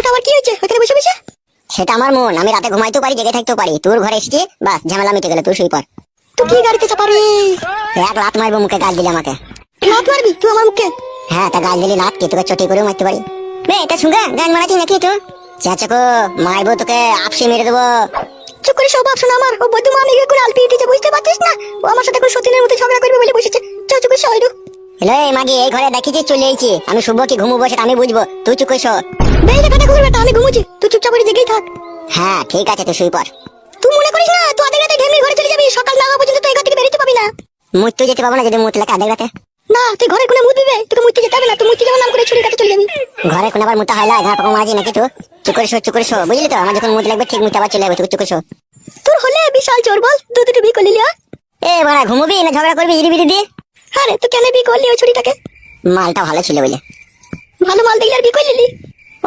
ওটা আবার কি হয়েছে ওখানে বসে বসে? সেটা আমার মন, আমি রাতে ঘুমাইতেও পারি জেগে থাকতেও পারি। তোর ঘরে এসেছি, বাস ঝামেলা মিটে গেল, তুই শুই পড়। তুই কি গাড়িতে চাপারে? এক লাত মারবো মুখে, গাল দিলে আমাকে। লাত মারবি তুই আমার মুখে? হ্যাঁ, তা গাল দিলি লাত কি তোকে চটি করেও মারতে পারি। বে এটা শুনগা গান মারাচ্ছি নাকি তুই? চাচাকো মারবো তোকে, আপসি মেরে দেবো। চুপ করে সব শোনা আমার। ও বদ্ধ মামি করে আলপি উঠেছে, বুঝতে পারছিস না? ও আমার সাথে এখন সতীনের মতো ঝগড়া করবে বলে বসেছে। চুপ চুপ করে শোয়রু। হ্যালো এই মাগি, এই ঘরে দেখেছি চলে এসেছি আমি। শুভ কি ঘুমবো সেটা আমি বুঝবো, তুই চুপ করে শো। বেরিয়ে কথা ঘুরবে বেটা, আমি ঘুমোচ্ছি, তুই চুপচাপ করে জেগেই থাক। হ্যাঁ ঠিক আছে, তুই শুই পড়। তুই মনে করিস না তুই আধেক রাতে ঢেমনির ঘরে চলে যাবি, সকাল না হওয়া পর্যন্ত তুই এখান থেকে বেরোতে পাবি না। মুততে যেতে পাবো না যদি মুত লাগে আধেক রাতে? না তুই ঘরে কোনে মুত দিবে, তোকে মুততে যেতে হবে না। তুই মুততে যাওয়ার নাম করে ছুরির কাছে চলে যাবি। ঘরে কোনো আবার মুতা হয় না, ঘর পাকা মারাজি নাকি তুই? চুপ করে শো, চুপ করে শো, বুঝলি তো? আমার যখন মুত লাগবে ঠিক মুতে আবার চলে যাবে, তুই চুপ করে শো। তোর হলে বিশাল চোর বল, দুটো বিয়ে করলি লিয়া। এ বাড়া, ঘুমবি না ঝগড়া করবি ইরি বিরি দিয়ে? আরে তুই কেন বিয়ে করলি ওই ছুরিটাকে? মালটা ভালো ছিল বলে। ভালো মাল দেখলে আর বিয়ে করলি নি?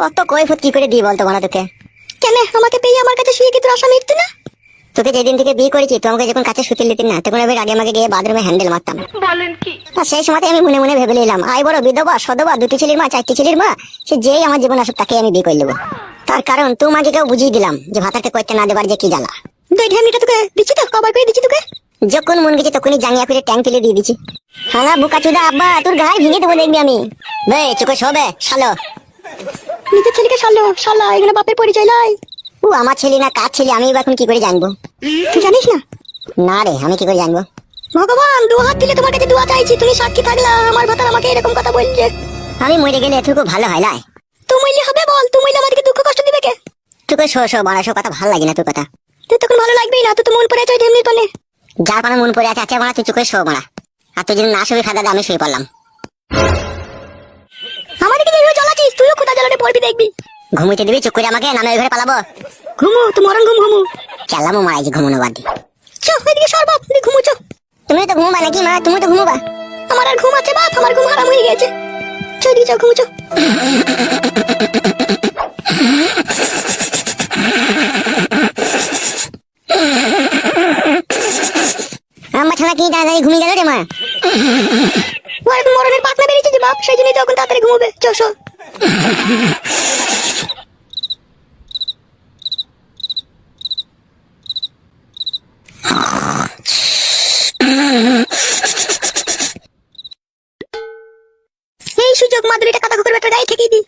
অত কৈফত কি করে দিই বলতো বাড়া তোকে? কেন আমাকে পেয়ে আমার কাছে শুয়ে কি তোর আশা মিটতো না? তোকে যেদিন থেকে বিয়ে করেছি তুই আমাকে যখন কাছে শুতে নিতি না, তখন আমি আগে আমাকে গিয়ে বাথরুমে হ্যান্ডেল মারতাম। বলেন কি? আর সেই সময় আমি মনে মনে ভেবে নিলাম, আই বড় বিধবা সদবা, দুটি ছেলের মা চারটি ছেলের মা, সে যেই আমার জীবন আসুক তাকে আমি বিয়ে করে নেবো। তার কারণ তুই মাকে কেউ বুঝিয়ে দিলাম যে ভাতাকে করতে না দেবার যে কি জ্বালা। দুই ঢেমনিটা তোকে দিচ্ছি তো, কবার করে দিচ্ছি তোকে। যখন মন গেছে তখনই জাঙ্গিয়া করে ট্যাঙ্ক তুলে দিয়ে দিচ্ছি। হালা বুকা চুদা আব্বা, তোর গায়ে ভেঙে দেবো দেখবি আমি। বে চুকে শোবে শালো। নিজের ছেলেকে শালো শালা, এগুলো বাপের পরিচয় নয়। ও আমার ছেলে না কার ছেলে আমি এখন কি করে জানবো? তুই জানিস না? না রে, আমি কি করে জানবো? ভগবান দু হাত দিলে তোমার কাছে দোয়া চাইছি, তুমি সাক্ষী থাকলা আমার ভাতার আমাকে এরকম কথা বলছে। আমি মরে গেলে এটুকু ভালো হয় না? তুই মইলে হবে বল, তুই মইলে আমাদেরকে দুঃখ কষ্ট দিবে কে? তোকে শো শো বাড়া, শো কথা ভালো লাগে না তোর কথা। তুই তখন ভালো লাগবেই না, তুই তো মন পড়ে আছে ওই ঢেমনির তলে। যার পানা মন পড়ে আছে আছে বাড়া, তুই চুকে শো বাড়া। আর তুই যদি না শুয়ে খাদা আমি শুয়ে পড়লাম। আমাদেরকে যেভাবে জ্বালাচ্ছিস তুইও খোদা জ্বালাতে পড়বি দেখবি। ঘুমিতে দিবি চুপ করে আমাকে, নামে ওই ঘরে পালাবো? ঘুমো তুই মরণ ঘুমো। চালামো মারাইছি ঘুমোনো বাদ দিয়ে। চো এদিকে সর বাপ, তুই ঘুমো চো। তুমি তো ঘুমবা নাকি মা? তুমি তো ঘুমোবা। আমার আর ঘুম আছে বাপ, আমার ঘুম হারাম হয়ে গেছে। চো এদিকে চো, ঘুমো চো। আমার ছাড়া কি তাড়াতাড়ি ঘুমিয়ে গেল রে মা? ও এখন মরণের পাতনা বেরিয়েছে যে বাপ, সেই জন্যই তখন তাড়াতাড়ি ঘুমোবে। চো শো। এই সুযোগ মাদুরিটা কাদা কুকুর বেটার গায়ে ঠেকিয়ে দি।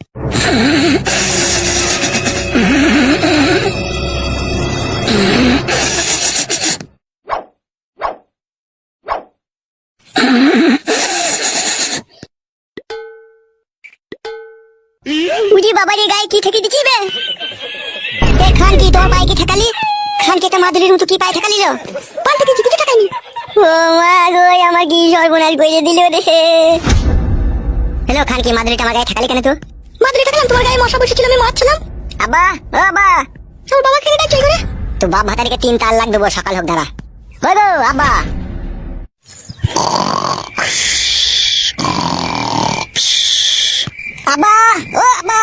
বুঝি বাবার গায়ে কি ঠেকে দিচ্ছি বে? খান কি তোমার পায়ে কি ঠেকালি? খান কি একটা মাদুরির মতো কি পায়ে ঠেকালি? পাল্টে কিছু কিছু টাকানি। ও মা গো, আমার কি সর্বনাশ করে দিল রে। হ্যালো খান কি মাদুরিটা আমার গায়ে ঠেকালি কেন তুই? মাদুরি টাকালাম, তোমার গায়ে মশা বসেছিল, আমি মারছিলাম। আব্বা ও আব্বা। তোর বাবা খেয়ে ডাকছে করে। তো বাপ ভাতারিকে 3 তাল লাগ দেবো, সকাল হোক দাঁড়া। ওই গো আব্বা। আব্বা ও আব্বা।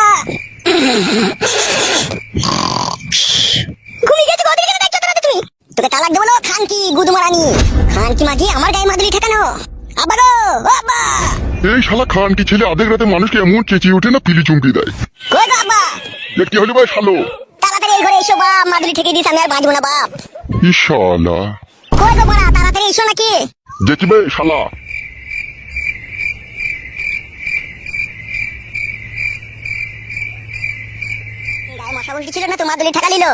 ঘুমিয়ে গেছে ওদিকে কেন ডাকছো তোরা তুমি? তোকে তালাক দেবো না খান কি গুদমারানি। খান কি মাগি আমার গায়ে মাদুরি ঠেকানো? আব্বা গো ও আব্বা। এই শালা খান কি ছেলে আধেক রাতে মানুষকে এমন চেঁচিয়ে ওঠে না, পিলি চুমকি দেয়। কই গো আব্বা? এ কি হলো ভাই শালো? তাড়াতাড়ি এই ঘরে এসো বাপ, মাদুরি ঠেকে দিস, আমি আর বাঁচবো না বাপ। ই শালা কই গো বড়া, তাড়াতাড়ি এসো নাকি? দেখি বে শালা। গায়ে মশা বসেছিল না তো মাদুরি ঠেকালিল।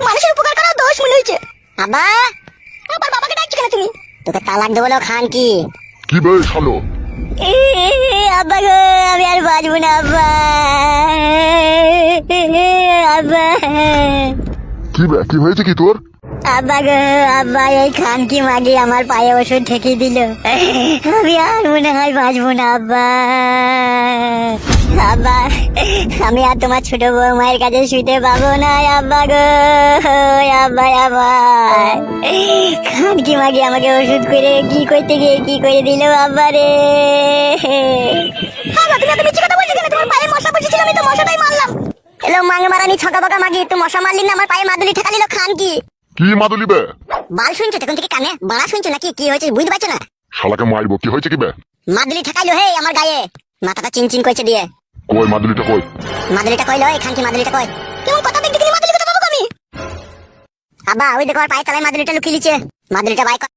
মানুষের উপকার করা দোষ মনে হয়েছে। আব্বা আবার বাবাকে ডাকছো কেন তুমি? তোকে তালাক দেবো না খান কি। কি বে শালো? আব্বা গো আমি আর বাঁচবো না আব্বা। আব্বা কি বে, কি হয়েছে কি তোর? আব্বা গো আব্বা, এই খান কি মাগি আমার পায়ে ওষুধ ঠেকিয়ে দিল, আমি আর মনে হয় বাঁচবো না আব্বা। আব্বা আমি আর তোমার ছোট বৌমায়ের কাছে শুতে পাবো না আব্বা গো। আব্বা আবার খান কি মাগি আমাকে ওষুধ করে কি করতে গিয়ে কি করে দিল আব্বা রে। আবার তুমি এত মিথ্যে কথা বলছো কেন? তোমার পায়ে মশা বসেছিল, আমি তো মশাটাই মারলাম। এলো মাঙ্গে মারানি ছকা বকা মাগি, তুই মশা মারলি না আমার পায়ে মাদুলি ঠেকালিল খান কি। কি মাদুলি বে? বাল শুনছো তখন থেকে কানে বাড়া শুনছো নাকি? কি হয়েছে বুঝতে পারছো না? শালাকে মারবো, কি হয়েছে কি বে? মাদুলি ঠেকাইলো হে আমার গায়ে, মাথাটা চিনচিন করছে দিয়ে। কই মাদুলিটা কই? মাদুলিটা কইলো এই খানকি মাদুলিটা কই? কেমন কথা দেখতে গেলে মাদুলি কথা পাবো আমি? আব্বা ওই দেখো আর পায়ের তলায় মাদুলিটা লুকিয়ে লিছে। মাদুলিটা বাই কর।